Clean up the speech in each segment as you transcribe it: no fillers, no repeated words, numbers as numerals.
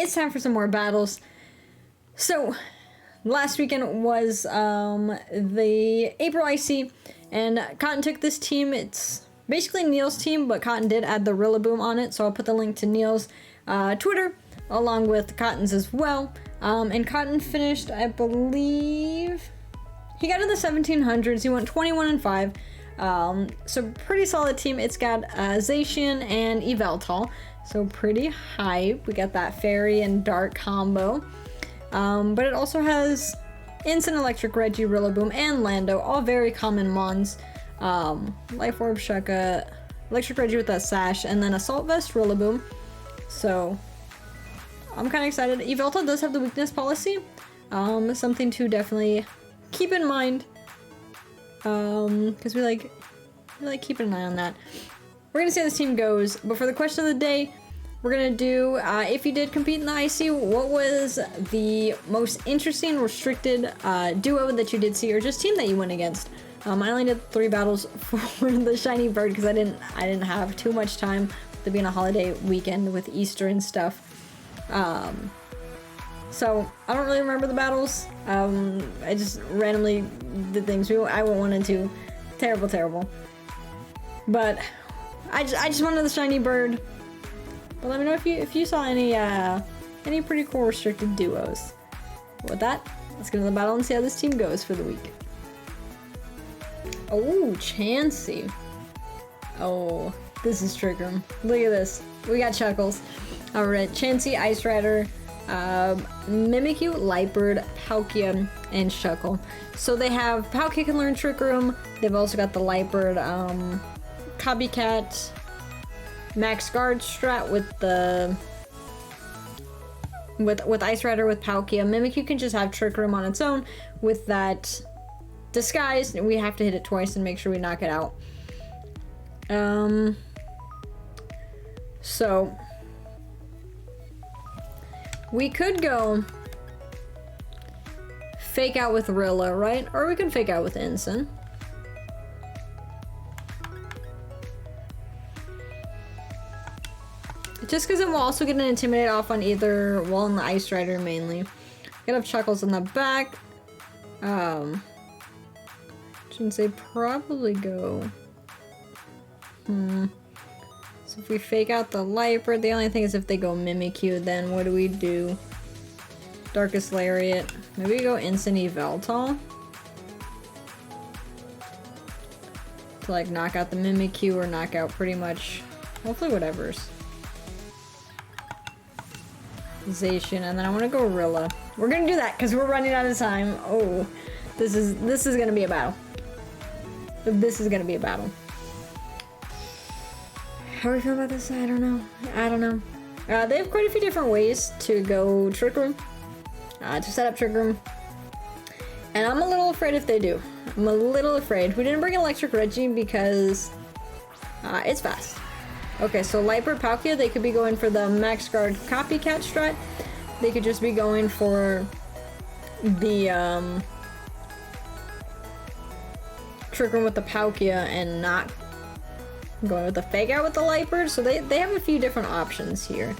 it's time for some more battles. So, last weekend was the April IC, and Cotnn took this team. It's basically Neil's team, but Cotnn did add the Rillaboom on it, so I'll put the link to Neil's Twitter, along with Cotton's as well. And Cotnn finished, I believe, he got to the 1700s. He went 21-5. So pretty solid team. It's got Zacian and Yveltal, so pretty hype. We got that Fairy and Dark combo. But it also has Instant Electric Reggie, Rillaboom, and Lando, all very common mons. Life Orb, Shucka, Electric Reggie with that Sash, and then Assault Vest, Rillaboom. So I'm kind of excited. Yveltal does have the weakness policy, something to definitely keep in mind, because we like keeping an eye on that. We're gonna see how this team goes, but for the question of the day, we're gonna do, if you did compete in the IC, what was the most interesting restricted duo that you did see, or just team that you went against? I only did 3 battles for the shiny bird because I didn't have too much time to be in a holiday weekend with Easter and stuff. So I don't really remember the battles. I just randomly did things. I went 1 and 2. Terrible. But I just wanted the shiny bird. But let me know if you saw any pretty cool restricted duos. With that, let's get into the battle and see how this team goes for the week. Oh, Chansey. Oh, this is Trick Room. Look at this. We got Chuckles. Alright, Chansey, Ice Rider, Mimikyu, Lightbird, Palkia, and Shuckle. So they have Palkia can learn Trick Room. They've also got the Lightbird, Copycat, Max Guard strat with the with Ice Rider with Palkia. Mimikyu can just have Trick Room on its own with that Disguise. We have to hit it twice and make sure we knock it out. So we could go fake out with Rilla, right? Or we can fake out with Ensign. Just because it will also get an Intimidate off on either Wall and the Ice Rider mainly. Gotta have Chuckles in the back. Shouldn't say probably go. So if we fake out the Lightbird, the only thing is if they go Mimikyu, then what do we do? Darkest Lariat. Maybe we go Instant Yveltal to like knock out the Mimikyu or knock out pretty much, hopefully whatever's. Zacian, and then I want to go Rilla. We're gonna do that because we're running out of time. Oh, this is gonna be a battle. This is gonna be a battle. How do we feel about this? I don't know. They have quite a few different ways to go Trick Room, to set up Trick Room, and I'm a little afraid if they do. I'm a little afraid. We didn't bring Electric Reggie because it's fast. Okay, so Lightbird, Palkia, they could be going for the Max Guard Copycat strat. They could just be going for the Trick Room with the Palkia and not going with the Fake Out with the Lightbird. So they have a few different options here.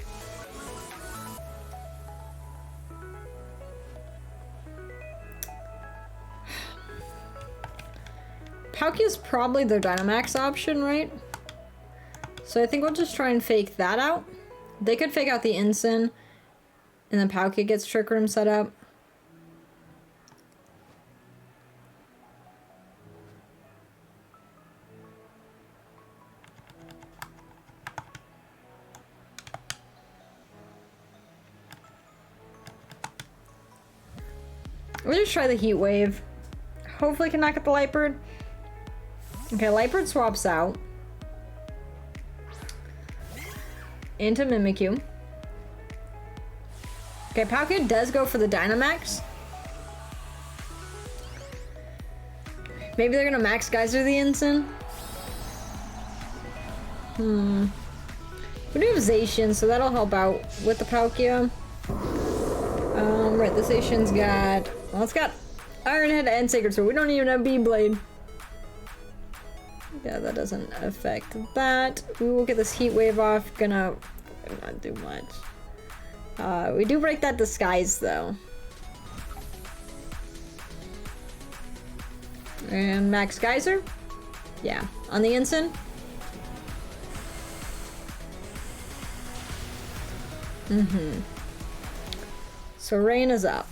Palkia's probably their Dynamax option, right? So I think we'll just try and fake that out. They could fake out the Ensign, and then Palkia gets Trick Room set up. We'll just try the Heat Wave. Hopefully can knock out the Lightbird. Okay, Lightbird swaps out into Mimikyu. Okay, Palkia does go for the Dynamax. Maybe they're gonna Max Geyser the Ensign. We do have Zacian, so that'll help out with the Palkia. Right, the Zacian's got, well, it's got Iron Head and Sacred Sword. We don't even have Beam-Blade. Yeah, that doesn't affect that. We will get this Heat Wave off. Gonna not do much. We do break that disguise though. And Max Geyser? Yeah, on the ensign. So rain is up.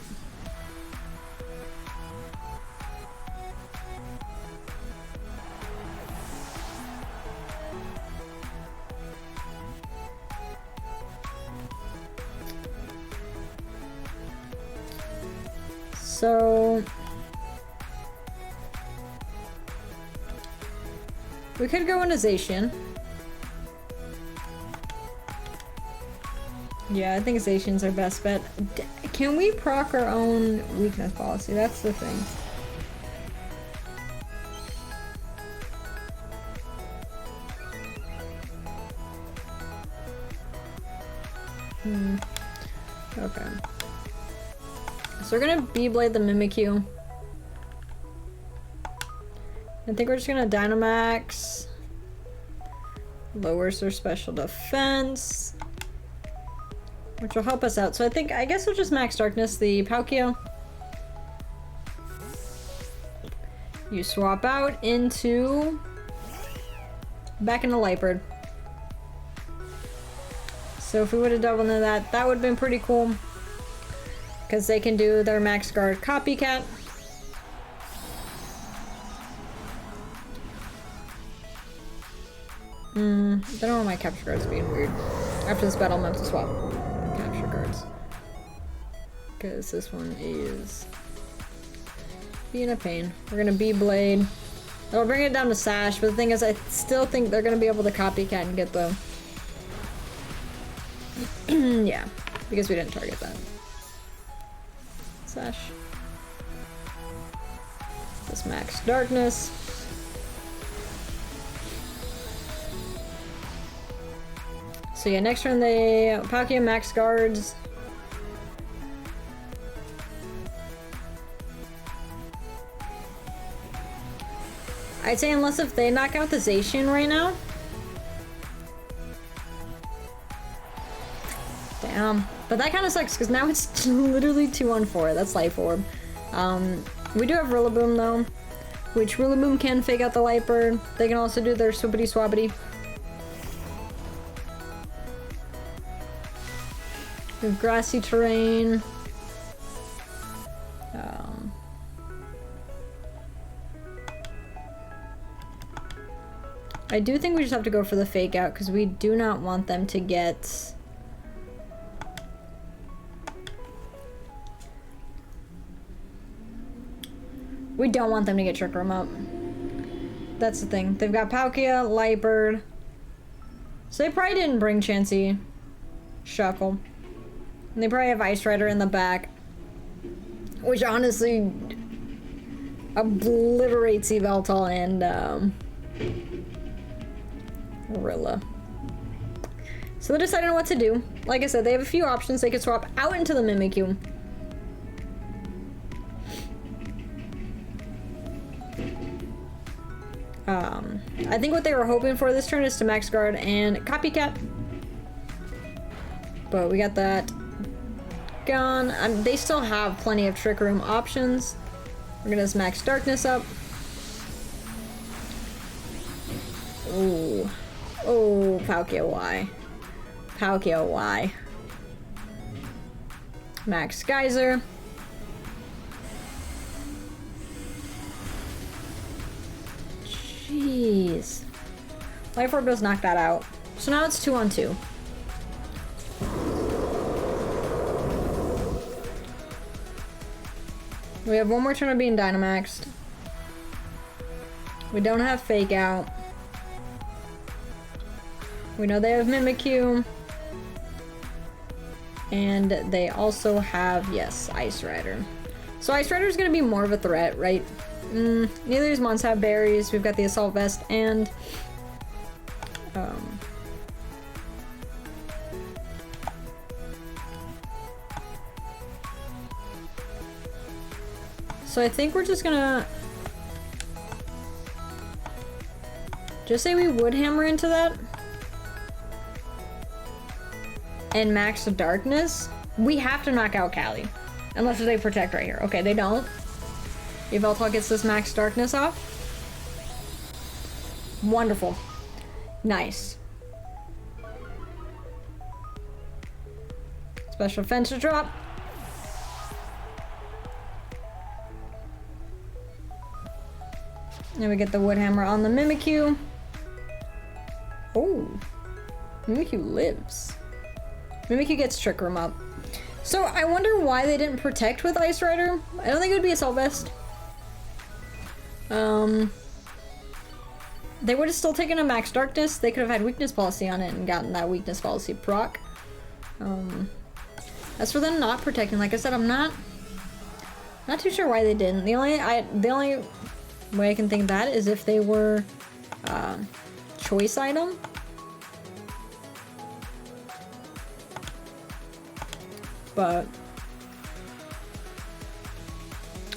So we could go into Zacian. Yeah, I think Zacian's our best bet. Can we proc our own weakness policy? That's the thing. Okay. So we're gonna B-Blade the Mimikyu. I think we're just gonna Dynamax. Lowers their special defense. Which will help us out. So I guess we'll just Max Darkness the Palkia. You swap out into... back into Lightbird. So if we would have doubled into that, that would have been pretty cool. Because they can do their Max Guard Copycat. I don't know why my capture card's being weird. After this battle, I'm going to have to swap capture cards. Because this one is being a pain. We're going to B-Blade. It'll bring it down to Sash, but the thing is, I still think they're going to be able to Copycat and get the... yeah, because we didn't target that. Sash. This Max Darkness. So yeah, next turn they Palkia Max Guards. I'd say unless if they knock out the Zacian right now. Damn. But that kind of sucks because now it's literally 2-on-4. That's Life Orb. We do have Rillaboom though, which Rillaboom can fake out the Lightbird. They can also do their Swippity Swappity. We have grassy terrain. I do think we just have to go for the fake out because we do not want them to get... We don't want them to get Trick Room up. That's the thing. They've got Palkia, Lightbird. So they probably didn't bring Chansey, Shuckle. And they probably have Ice Rider in the back. Which honestly obliterates Yveltal and Rilla. So they decided on what to do. Like I said, they have a few options. They could swap out into the Mimikyu. I think what they were hoping for this turn is to Max Guard and Copycat. But we got that gone. They still have plenty of Trick Room options. We're gonna just Max Darkness up. Ooh. Oh, Palkia Y. Palkia Y. Max Geyser. Jeez. Life Orb does knock that out. So now it's 2-on-2. We have one more turn of being Dynamaxed. We don't have Fake Out. We know they have Mimikyu. And they also have, yes, Ice Rider. So Ice Rider is going to be more of a threat, right? Neither of these mons have berries. We've got the Assault Vest and... So I think we're just gonna... just say we would hammer into that. And Max Darkness. We have to knock out Callie. Unless they protect right here. Okay, they don't. Yveltal gets this max darkness off. Wonderful. Nice. Special defense to drop. Then we get the Woodhammer on the Mimikyu. Oh. Mimikyu lives. Mimikyu gets Trick Room up. So I wonder why they didn't protect with Ice Rider. I don't think it would be Assault Vest. They would have still taken a max darkness. They could have had weakness policy on it and gotten that weakness policy proc. As for them not protecting, like I said, I'm not too sure why they didn't. The only way I can think of that is if they were choice item. But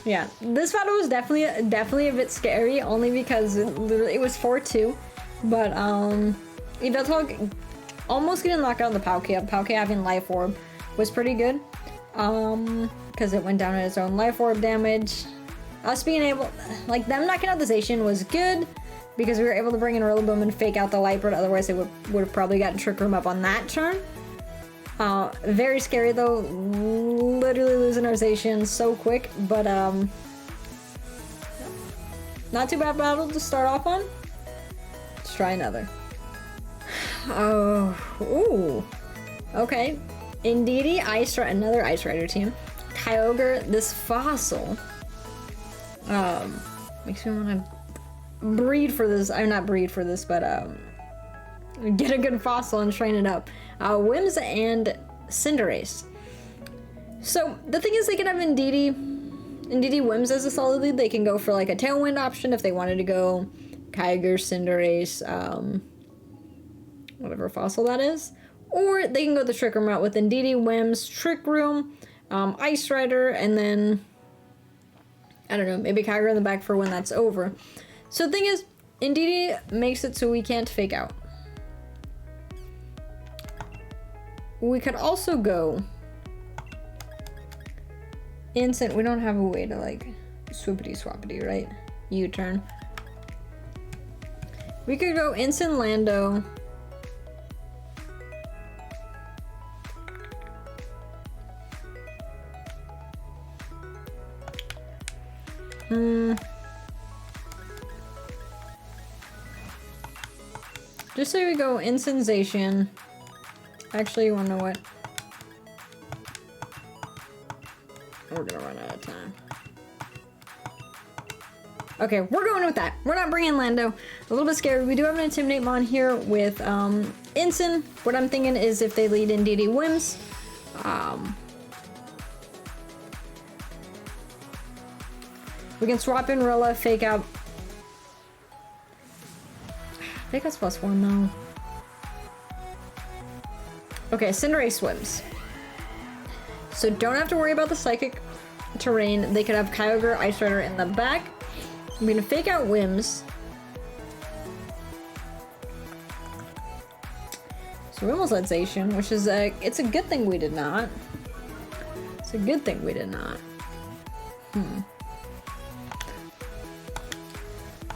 yeah, this battle was definitely a bit scary, only because it was 4-2. But Yveltal almost getting knocked out of the Palkia. Palkia having Life Orb was pretty good. Because it went down at its own Life Orb damage. Us being able, like, them knocking out the Zacian was good because we were able to bring in Rillaboom and fake out the Light Bird. Otherwise, they would have probably gotten Trick Room up on that turn. Very scary though, literally losing our Zacian so quick, but not too bad battle to start off on. Let's try another. Oh, ooh, okay. Indeedee, another Ice Rider team. Kyogre, this fossil, makes me want to breed for this. I'm not breed for this, but get a good fossil and train it up. Wims and Cinderace. So the thing is, they can have Indeedee Wims as a solid lead. They can go for like a Tailwind option if they wanted to go Kyogre, Cinderace, whatever fossil that is. Or they can go the Trick Room route with Indeedee, Wims, Trick Room, Ice Rider, and then, I don't know, maybe Kyogre in the back for when that's over. So the thing is, Indeedee makes it so we can't fake out. We could also go Instant. We don't have a way to like swoopity swappity, right? U-turn. We could go Instant Lando. Just say we go Instant Zacian. Actually, you wanna know what? We're gonna run out of time. Okay, we're going with that. We're not bringing Lando. A little bit scary. We do have an Intimidate Mon here with Incin. What I'm thinking is if they lead Indeedee Wims, we can swap in Rilla, fake out. Fake out's +1 though. Okay, Cinderace swims. So don't have to worry about the psychic terrain. They could have Kyogre, Ice Rider in the back. I'm gonna fake out Wims. So we almost let Zacian, which is it's a good thing we did not. It's a good thing we did not.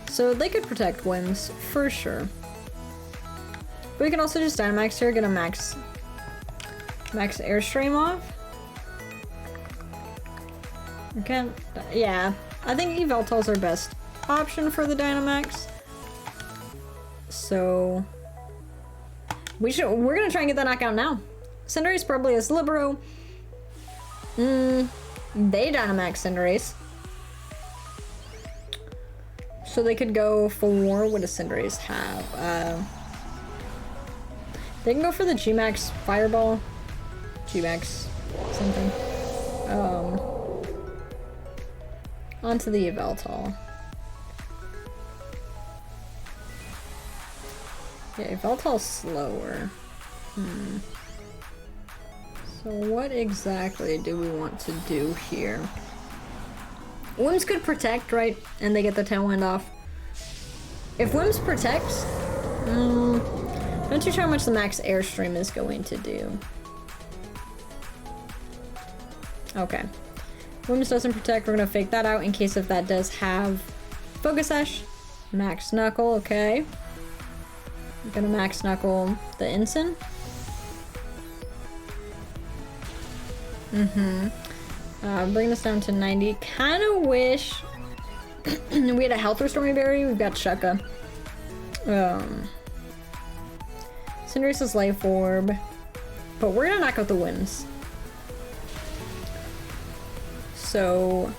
So they could protect Wims for sure. But we can also just Dynamax here, get a max Airstream off. Okay, yeah, I think Yveltal's our best option for the Dynamax. So we're gonna try and get that knockout now. Cinderace probably has Libero. They Dynamax Cinderace. So they could go for, what does Cinderace have? They can go for the G-Max Fireball. G-Max something. Onto the Yveltal. Yeah, Yveltal's slower. So what exactly do we want to do here? Wims could protect, right? And they get the Tailwind off. If Wims protects, not too sure how much the max Airstream is going to do. Okay. Wounds doesn't protect. We're gonna fake that out in case if that does have Focus Sash. Max Knuckle, okay. I'm gonna Max Knuckle the Ensign. Bring this down to 90. Kinda wish we had a Health Restoring Berry. We've got Shucka. Cinderace's Life Orb. But we're gonna knock out the Winds. So...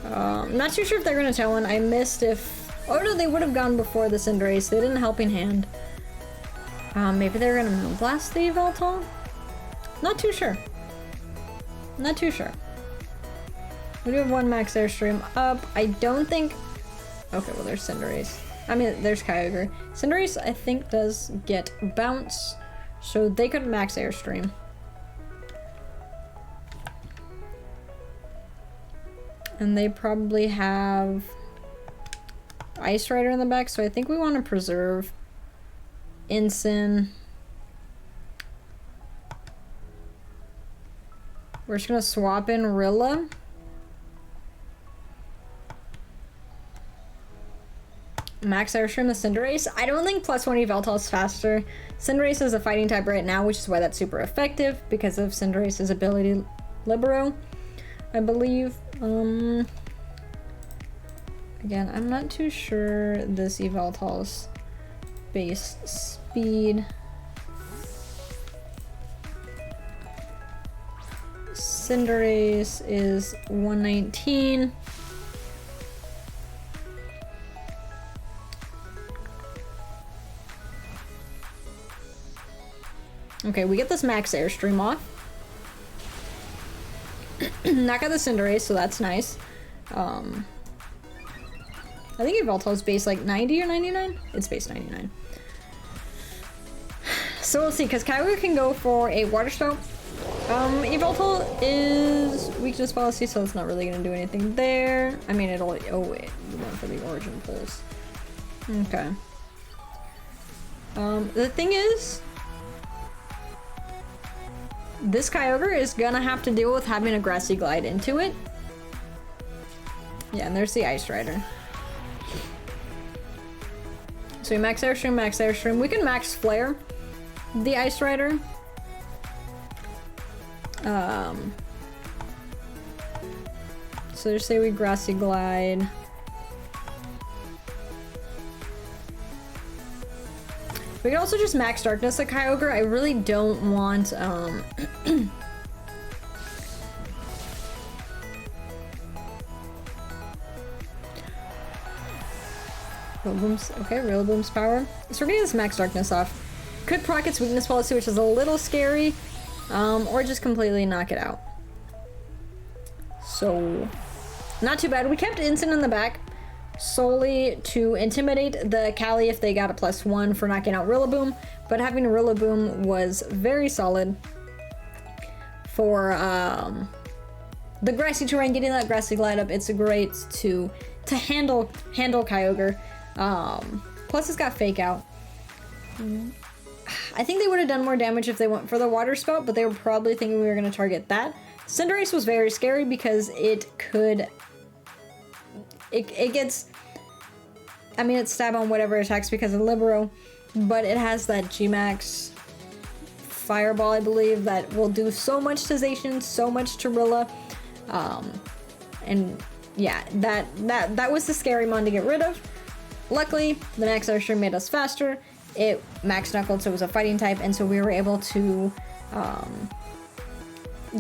I'm not too sure if they're gonna Talon. I missed if... Oh no, they would have gone before the Cinderace. They didn't Helping Hand. Maybe they're gonna Moonblast the Yveltal? Not too sure. Not too sure. We do have one Max Airstream up. I don't think... Okay, well there's Cinderace. I mean, there's Kyogre. Cinderace, I think, does get Bounce. So they could Max Airstream. And they probably have Ice Rider in the back, so I think we want to preserve Ensign. We're just gonna swap in Rilla. Max Airstream the Cinderace. I don't think +1 Yveltal is faster. Cinderace is a fighting type right now, which is why that's super effective because of Cinderace's ability Libero, I believe. Again, I'm not too sure this Yveltal's base speed. Cinderace is 119. Okay, we get this Max Airstream off. Knock out the Cinderace, so that's nice. I think Yveltal's base like 90 or 99? It's base 99. So we'll see, because Kyogre can go for a Water Spout. Yveltal is weakness policy, so it's not really going to do anything there. I mean, it'll... Oh wait, we went for the Origin Pulse. Okay. The thing is... This Kyogre is gonna have to deal with having a Grassy Glide into it. Yeah, and there's the Ice Rider. So we Max Airstream, Max Airstream. We can Max Flare the Ice Rider. So just say we Grassy Glide. We can also just Max Darkness a Kyogre. I really don't want, Rillaboom's, okay, Rillaboom's power. So we're getting this Max Darkness off. Could proc its weakness policy, which is a little scary, or just completely knock it out. So, not too bad. We kept Ensign in the back solely to intimidate the Cali if they got a +1 for knocking out Rillaboom, but having a Rillaboom was very solid for the Grassy Terrain, getting that Grassy Glide up. It's great to handle Kyogre. Plus it's got Fake Out. I think they would have done more damage if they went for the Water Spout, but they were probably thinking we were going to target that. Cinderace was very scary because it could... It gets... I mean, it's stab on whatever attacks because of Libero, but it has that G-Max Fireball, I believe, that will do so much to Zacian, so much to Rilla. And yeah, that was the scary mon to get rid of. Luckily, the Max Airstream made us faster. It Max Knuckled, so it was a fighting type, and so we were able to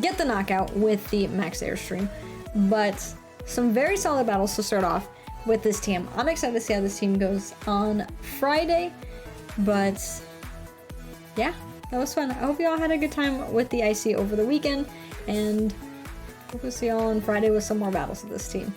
get the knockout with the Max Airstream. But some very solid battles to start off with this team. I'm excited to see how this team goes on Friday, but yeah, that was fun. I hope you all had a good time with the IC over the weekend, and hope to see you all on Friday with some more battles of this team.